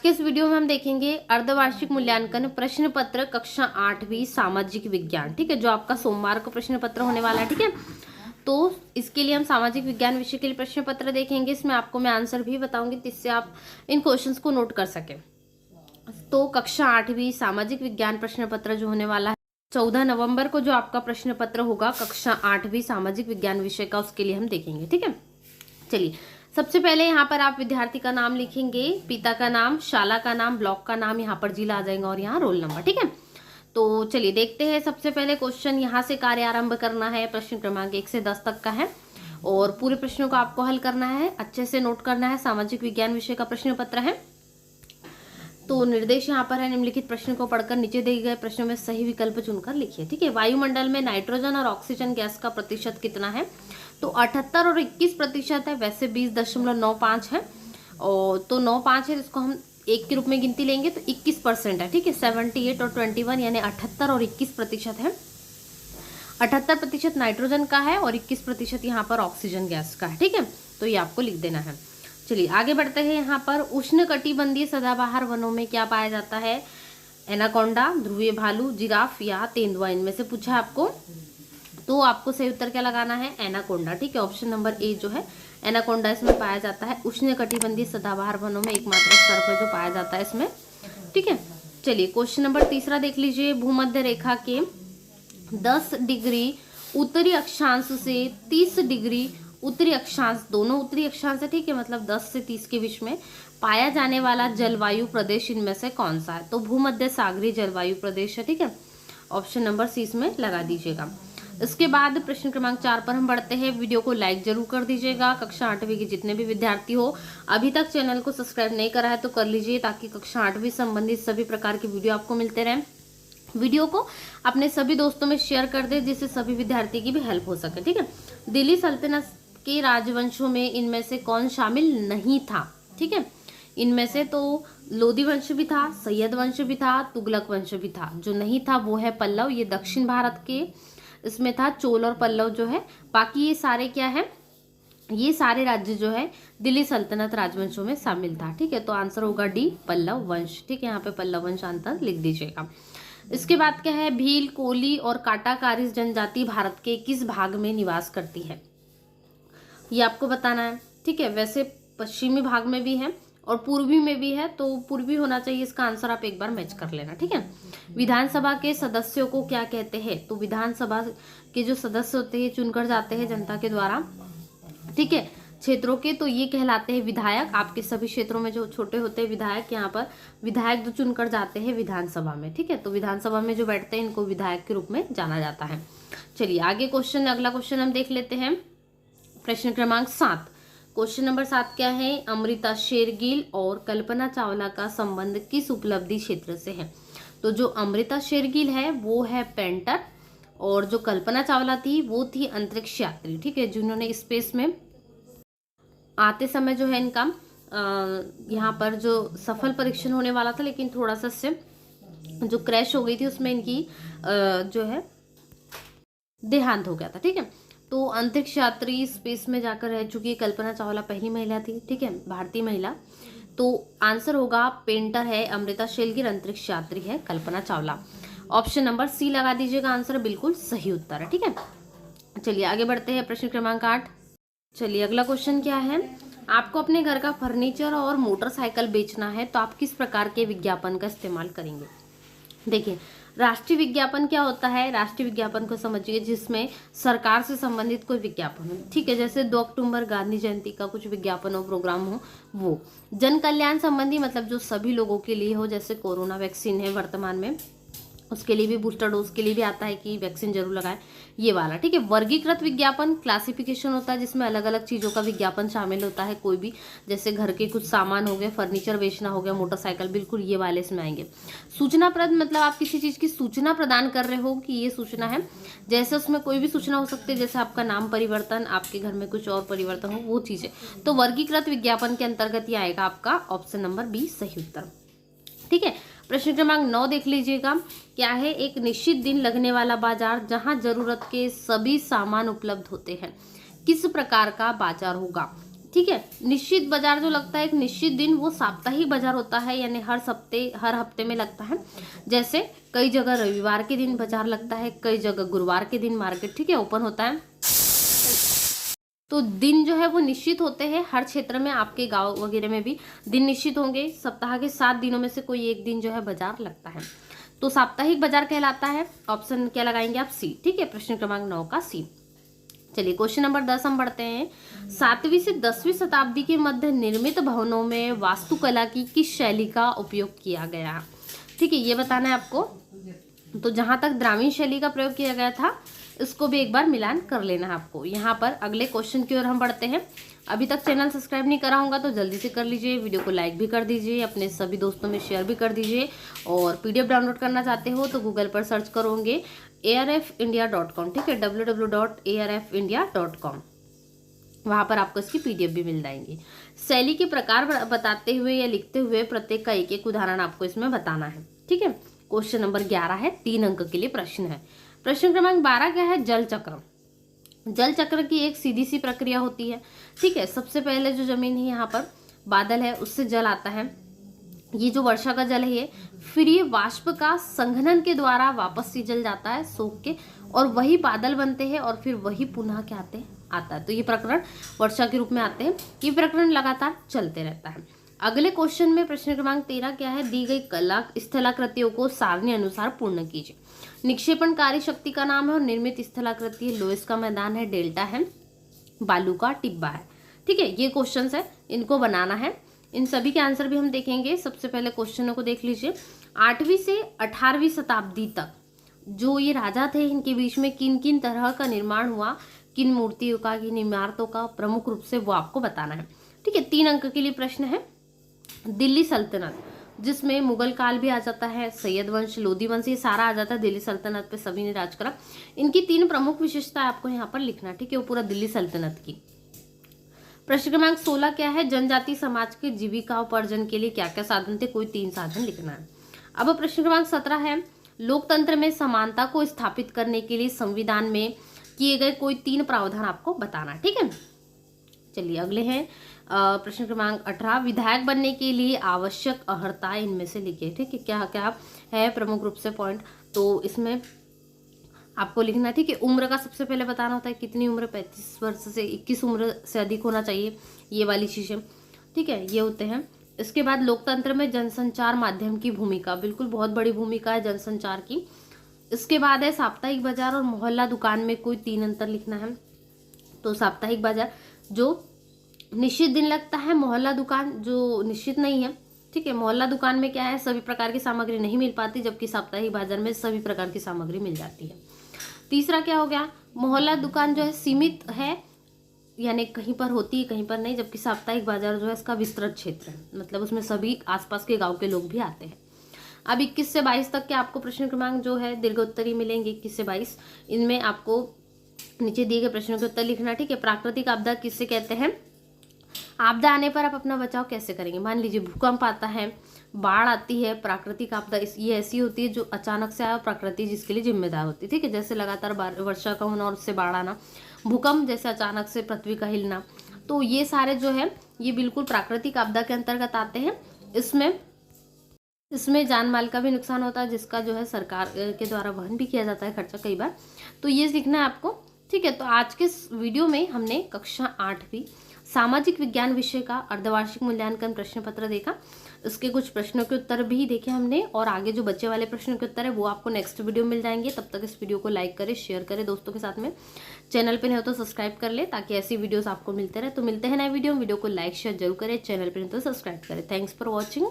के इस वीडियो में हम देखेंगे अर्धवार्षिक मूल्यांकन प्रश्न पत्र कक्षा 8वीं सामाजिक विज्ञान। ठीक है, जो आपका सोमवार को प्रश्न पत्र होने वाला है। ठीक है, तो इसके लिए हम सामाजिक विज्ञान विषय के लिए प्रश्न पत्र देखेंगे। इसमें आपको मैं आंसर भी बताऊंगी जिससे आप इन क्वेश्चंस को नोट कर सकें। तो कक्षा 8वीं सामाजिक विज्ञान प्रश्न पत्र जो होने वाला है 14 नवंबर को, जो आपका प्रश्न पत्र होगा कक्षा 8वीं सामाजिक विज्ञान विषय का, उसके लिए हम देखेंगे। ठीक है, चलिए सबसे पहले यहाँ पर आप विद्यार्थी का नाम लिखेंगे, पिता का नाम, शाला का नाम, ब्लॉक का नाम, यहाँ पर जिला आ जाएगा और यहाँ रोल नंबर। ठीक है, तो चलिए देखते हैं। सबसे पहले क्वेश्चन यहाँ से कार्य आरंभ करना है। प्रश्न क्रमांक 1 से 10 तक का है और पूरे प्रश्नों को आपको हल करना है, अच्छे से नोट करना है। सामाजिक विज्ञान विषय का प्रश्न पत्र है। तो निर्देश यहाँ पर है, निम्नलिखित प्रश्न को पढ़कर नीचे दिए गए प्रश्नों में सही विकल्प चुनकर लिखिए। ठीक है, वायुमंडल में नाइट्रोजन और ऑक्सीजन गैस का प्रतिशत कितना है? तो 78 और 21% है, वैसे 20.95 है और तो 95 है, इसको हम 1 के रूप में गिनती लेंगे तो 21% है। ठीक है, 78 और 21 यानी 78 और 21% है। 78% नाइट्रोजन का है और 21% यहाँ पर ऑक्सीजन गैस का है। ठीक है, तो ये आपको लिख देना है। चलिए आगे बढ़ते हैं। यहाँ पर उष्णकटिबंधीय सदाबहार वनों में क्या पाया जाता है? एनाकोंडा, ध्रुवीय भालू, जिराफ या तेंदुआ, इनमें से पूछा है आपको, तो आपको सही उत्तर क्या लगाना है? एनाकोंडा। ठीक है, ऑप्शन नंबर ए जो है एनाकोंडा इसमें पाया जाता है। उष्णकटिबंधीय सदाबहार वनों में एकमात्र स्तर पर जो पाया जाता है इसमें। ठीक है, चलिए क्वेश्चन नंबर 3 देख लीजिए। भूमध्य रेखा के 10 डिग्री उत्तरी अक्षांश से 30 डिग्री उत्तरी अक्षांश, दोनों उत्तरी अक्षांश है। ठीक है, मतलब 10 से 30 के बीच में पाया जाने वाला जलवायु प्रदेश इनमें से कौन सा है? तो भूमध्य सागरीय जलवायु प्रदेश है। ठीक है, ऑप्शन नंबर सी इसमें लगा दीजिएगा। इसके बाद प्रश्न क्रमांक 4 पर हम बढ़ते हैं। वीडियो को लाइक जरूर कर दीजिएगा। कक्षा 8वीं के जितने भी विद्यार्थी हो अभी तक चैनल को सब्सक्राइब नहीं करा है तो कर लीजिए, ताकि कक्षा 8वीं संबंधित सभी प्रकार की वीडियो आपको मिलते रहें। वीडियो को अपने सभी दोस्तों में शेयर कर दे जिससे सभी विद्यार्थी की भी हेल्प हो सके। ठीक है, दिल्ली सल्तनत के राजवंशों में इनमें से कौन शामिल नहीं था? ठीक है, इनमें से तो लोधी वंश भी था, सैयद वंश भी था, तुगलक वंश भी था। जो नहीं था वो है पल्लव, ये दक्षिण भारत के इसमें था। चोल और पल्लव जो है, बाकी ये सारे क्या है, ये सारे राज्य जो है दिल्ली सल्तनत राजवंशों में शामिल था। ठीक है, तो आंसर होगा डी, पल्लव वंश। ठीक है, यहाँ पे पल्लव वंश आंसर लिख दीजिएगा। इसके बाद क्या है? भील, कोली और काटाकारिस जनजाति भारत के किस भाग में निवास करती है? ये आपको बताना है। ठीक है, वैसे पश्चिमी भाग में भी है और पूर्वी में भी है, तो पूर्वी होना चाहिए इसका आंसर, आप एक बार मैच कर लेना। ठीक है, विधानसभा के सदस्यों को क्या कहते हैं? तो विधानसभा के जो सदस्य होते हैं चुनकर जाते हैं जनता के द्वारा, ठीक है, क्षेत्रों के, तो ये कहलाते हैं विधायक। आपके सभी क्षेत्रों में जो छोटे होते हैं विधायक, यहाँ पर विधायक जो चुनकर जाते हैं विधानसभा में। ठीक है, तो विधानसभा में जो बैठते हैं इनको विधायक के रूप में जाना जाता है। चलिए आगे क्वेश्चन, अगला क्वेश्चन हम देख लेते हैं। प्रश्न क्रमांक 7, क्वेश्चन नंबर 7 क्या है? अमृता शेरगिल और कल्पना चावला का संबंध किस उपलब्धि क्षेत्र से है? तो जो अमृता शेरगिल है वो है पेंटर और जो कल्पना चावला थी वो थी अंतरिक्ष यात्री। ठीक है, जिन्होंने स्पेस में आते समय जो है इनका यहाँ पर जो सफल परीक्षण होने वाला था, लेकिन थोड़ा सा से जो क्रैश हो गई थी उसमें इनकी जो है देहांत हो गया था। ठीक है, तो अंतरिक्ष यात्री स्पेस में जाकर रह चुकी कल्पना चावला पहली महिला थी। ठीक है, भारतीय महिला। तो आंसर होगा पेंटर है अमृता शेरगिल, अंतरिक्ष यात्री है Kalpana Chawla. Option number C लगा दीजिएगा, आंसर बिल्कुल सही उत्तर है। ठीक है, चलिए आगे बढ़ते हैं। प्रश्न क्रमांक 8। चलिए अगला क्वेश्चन क्या है? आपको अपने घर का फर्नीचर और मोटरसाइकिल बेचना है तो आप किस प्रकार के विज्ञापन का इस्तेमाल करेंगे? देखिए, राष्ट्रीय विज्ञापन क्या होता है? राष्ट्रीय विज्ञापन को समझिए जिसमें सरकार से संबंधित कोई विज्ञापन हो। ठीक है, जैसे 2 अक्टूबर गांधी जयंती का कुछ विज्ञापन हो, प्रोग्राम हो, वो जन कल्याण संबंधी, मतलब जो सभी लोगों के लिए हो, जैसे कोरोना वैक्सीन है वर्तमान में, उसके लिए भी, बूस्टर डोज के लिए भी आता है कि वैक्सीन जरूर लगाएं, ये वाला। ठीक है, वर्गीकृत विज्ञापन, क्लासिफिकेशन होता है जिसमें अलग अलग चीज़ों का विज्ञापन शामिल होता है। कोई भी, जैसे घर के कुछ सामान हो गए, फर्नीचर बेचना हो गया, मोटरसाइकिल, बिल्कुल ये वाले इसमें आएंगे। सूचनाप्रद, मतलब आप किसी चीज़ की सूचना प्रदान कर रहे हो कि ये सूचना है, जैसे उसमें कोई भी सूचना हो सकती है, जैसे आपका नाम परिवर्तन, आपके घर में कुछ और परिवर्तन हो, वो चीज़ें। तो वर्गीकृत विज्ञापन के अंतर्गत ये आएगा आपका ऑप्शन नंबर बी सही उत्तर। ठीक है, प्रश्न क्रमांक 9 देख लीजिएगा। क्या है? एक निश्चित दिन लगने वाला बाजार जहां जरूरत के सभी सामान उपलब्ध होते हैं, किस प्रकार का बाजार होगा? ठीक है। निश्चित बाजार जो लगता है एक निश्चित दिन, वो साप्ताहिक बाजार होता है, यानी हर हफ्ते में लगता है। जैसे कई जगह रविवार के दिन बाजार लगता है, कई जगह गुरुवार के दिन मार्केट, ठीक है, ओपन होता है। तो दिन जो है वो निश्चित होते हैं हर क्षेत्र में, आपके गांव वगैरह में भी दिन निश्चित होंगे। सप्ताह के 7 दिनों में से कोई एक दिन जो है बाजार लगता है, तो साप्ताहिक बाजार कहलाता है। ऑप्शन क्या लगाएंगे आप? सी, ठीक है, प्रश्न क्रमांक 9 का सी। चलिए क्वेश्चन नंबर 10 हम बढ़ते हैं। 7वीं से 10वीं शताब्दी के मध्य निर्मित भवनों में वास्तुकला की किस शैली का उपयोग किया गया? ठीक है, ये बताना है आपको। तो जहां तक द्राविड़ शैली का प्रयोग किया गया था, इसको भी एक बार मिलान कर लेना है आपको। यहाँ पर अगले क्वेश्चन की ओर हम बढ़ते हैं। अभी तक चैनल सब्सक्राइब नहीं करा होगा तो जल्दी से कर लीजिए, वीडियो को लाइक भी कर दीजिए, अपने सभी दोस्तों में शेयर भी कर दीजिए। और पीडीएफ डाउनलोड करना चाहते हो तो गूगल पर सर्च करोगे arfindia.com, ठीक है, www.arfindia.com। वहाँ पर आपको इसकी पीडीएफ भी मिल जाएंगी। शैली के प्रकार बताते हुए या लिखते हुए प्रत्येक का एक एक उदाहरण आपको इसमें बताना है, ठीक है। क्वेश्चन नंबर 11 है, 3 अंक के लिए प्रश्न है। प्रश्न क्रमांक 12 क्या है? जल चक्र। जल चक्र की एक सीधी सी प्रक्रिया होती है, ठीक है। सबसे पहले जो जमीन है, यहाँ पर बादल है, उससे जल आता है, ये जो वर्षा का जल है ये, फिर ये वाष्प का संघनन के द्वारा वापस से जल जाता है सोख के, और वही बादल बनते हैं, और फिर वही पुनः क्या आते हैं? आता है। तो ये प्रकरण वर्षा के रूप में आते हैं। ये प्रकरण लगातार चलते रहता है। अगले क्वेश्चन में प्रश्न क्रमांक 13 क्या है? दी गई कला स्थलाकृतियों को सारणी अनुसार पूर्ण कीजिए। निक्षेपणकारी शक्ति का नाम है, और निर्मित स्थलाकृति है। लोएस का मैदान है, डेल्टा है, बालू का टिब्बा है, ठीक है। ये क्वेश्चंस है, इनको बनाना है। इन सभी के आंसर भी हम देखेंगे। सबसे पहले क्वेश्चनों को देख लीजिए। 8वीं से 18वीं शताब्दी तक जो ये राजा थे, इनके बीच में किन किन तरह का निर्माण हुआ, किन मूर्तियों का, किन इमारतों का, प्रमुख रूप से वो आपको बताना है, ठीक है। 3 अंक के लिए प्रश्न है। दिल्ली सल्तनत, जिसमें मुगल काल भी आ जाता है, सैयद वंश, लोधी वंश, ये सारा आ जाता है। दिल्ली सल्तनत पे सभी ने राज करा। इनकी 3 प्रमुख विशेषताएं आपको यहाँ पर लिखना, ठीक है, वो पूरा दिल्ली सल्तनत की। प्रश्न क्रमांक 16 क्या है? जनजाति समाज के जीविका उपार्जन के लिए क्या क्या साधन थे? कोई 3 साधन लिखना है। अब प्रश्न क्रमांक 17 है, लोकतंत्र में समानता को स्थापित करने के लिए संविधान में किए गए कोई 3 प्रावधान आपको बताना, ठीक है। चलिए अगले हैं प्रश्न क्रमांक 18, विधायक बनने के लिए आवश्यक अर्हताएं इनमें से लिखिए, ठीक है। क्या क्या है प्रमुख रूप से पॉइंट, तो इसमें आपको लिखना, ठीक है। उम्र का सबसे पहले बताना होता है, कितनी उम्र? 35 वर्ष से 21 उम्र से अधिक होना चाहिए, ये वाली चीजें, ठीक है, ये होते हैं। इसके बाद लोकतंत्र में जनसंचार माध्यम की भूमिका, बिल्कुल बहुत बड़ी भूमिका है जनसंचार की। इसके बाद है साप्ताहिक बाजार और मोहल्ला दुकान में कोई 3 अंतर लिखना है। तो साप्ताहिक बाजार जो निश्चित दिन लगता है, मोहल्ला दुकान जो निश्चित नहीं है, ठीक है। मोहल्ला दुकान में क्या है, सभी प्रकार की सामग्री नहीं मिल पाती, जबकि साप्ताहिक बाजार में सभी प्रकार की सामग्री मिल जाती है। तीसरा क्या हो गया? मोहल्ला दुकान जो है सीमित है, यानी कहीं पर होती है कहीं पर नहीं, जबकि साप्ताहिक बाजार जो है इसका विस्तृत क्षेत्र है, मतलब उसमें सभी आसपास के गांव के लोग भी आते हैं। अब 21 से 22 तक के आपको प्रश्न क्रमांक जो है दीर्घोत्तरी मिलेंगे, 21 से 22। इनमें आपको नीचे दिए गए प्रश्नों के उत्तर लिखना, ठीक है। प्राकृतिक आपदा किससे कहते हैं? आपदा आने पर आप अपना बचाव कैसे करेंगे? मान लीजिए भूकंप आता है, बाढ़ आती है, प्राकृतिक आपदा ये ऐसी होती है जो अचानक से आया, प्रकृति जिसके लिए जिम्मेदार होती है, ठीक है। जैसे लगातार वर्षा का होना और उससे बाढ़ आना, भूकंप जैसे अचानक से पृथ्वी का हिलना, तो ये सारे जो है ये बिल्कुल प्राकृतिक आपदा के अंतर्गत आते हैं। इसमें जान माल का भी नुकसान होता है, जिसका जो है सरकार के द्वारा वहन भी किया जाता है खर्चा कई बार, तो ये लिखना है आपको, ठीक है। तो आज के इस वीडियो में हमने कक्षा 8वीं सामाजिक विज्ञान विषय का अर्धवार्षिक मूल्यांकन प्रश्न पत्र देखा। इसके कुछ प्रश्नों के उत्तर भी देखे हमने, और आगे जो बच्चे वाले प्रश्नों के उत्तर है वो आपको नेक्स्ट वीडियो मिल जाएंगे। तब तक इस वीडियो को लाइक करें, शेयर करें दोस्तों के साथ में। चैनल पे नहीं हो तो सब्सक्राइब कर ले, ताकि ऐसी वीडियोस आपको मिलते रहे। तो मिलते हैं नए वीडियो को लाइक शेयर जरूर करें, चैनल पे नहीं तो सब्सक्राइब करें। Thanks for watching.